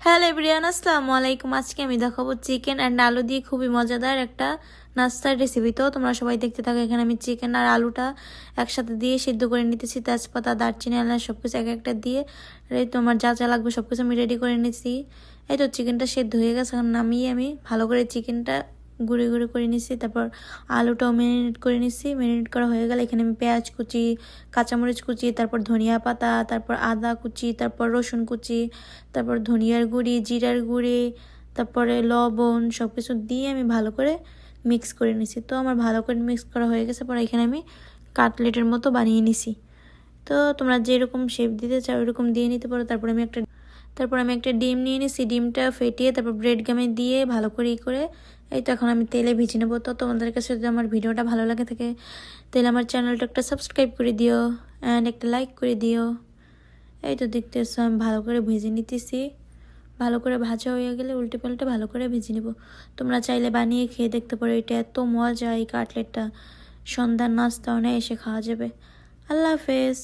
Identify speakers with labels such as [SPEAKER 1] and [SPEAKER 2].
[SPEAKER 1] Hello everyone, আসসালামু আলাইকুম। আজকে আমি দেখাবো চিকেন অ্যান্ড আলু দিয়ে খুবই মজাদার একটা নাস্তার রেসিপি। তো তোমরা সবাই দেখতে থাকো। এখানে আমি চিকেন আর আলুটা একসাথে দিয়ে সিদ্ধ করে নিতেছি। তেজপাতা, দারচিনি, এলাচ সব কিছু এক একটা দিয়ে তোমার যা যা লাগবে সব কিছু আমি রেডি করে নিয়েছি। এই তো চিকেনটা সেদ্ধ হয়ে গেছে, এখন নামিয়ে আমি ভালো করে চিকেনটা গুঁড়ো গুঁড়ো করে নিচ্ছি। তারপর আলুটাও ম্যারিনেট করে নিচ্ছি। ম্যারিনেট করা হয়ে গেলে এখানে আমি পেঁয়াজ কুচি, কাঁচামরিচ কুচি, তারপর ধনিয়া পাতা, তারপর আদা কুচি, তারপর রসুন কুচি, তারপর ধনিয়ার গুঁড়ি, জিরার গুঁড়ি, তারপরে লবণ সব কিছু দিয়ে আমি ভালো করে মিক্স করে নিছি। তো আমার ভালো করে মিক্স করা হয়ে গেছে। পরে এখানে আমি কাটলেটের মতো বানিয়ে নিছি। তো তোমরা যেরকম শেপ দিতে চাও ওরকম দিয়ে নিতে পারো। তারপর আমি একটা ডিম নিয়ে নিছি। ডিমটা ফেটিয়ে তারপর ব্রেড গামে দিয়ে ভালো করে করে এই তো এখন আমি তেলে ভেজে নেবো। তো তোমাদের কাছে যদি আমার ভিডিওটা ভালো লাগে থাকে তাহলে আমার চ্যানেলটা একটা সাবস্ক্রাইব করে দিও অ্যান্ড একটা লাইক করে দিও। এই তো দেখতেছো আমি ভালো করে ভেজে নিতেছি। ভালো করে ভাজা হয়ে গেলে উল্টে পাল্টে ভালো করে ভেজে নেব। তোমরা চাইলে বানিয়ে খেয়ে দেখতে পারো। এটা এত মজা, এই কাটলেটটা সন্ধ্যার নাস্তা এসে খাওয়া যাবে। আল্লাহ হাফেজ।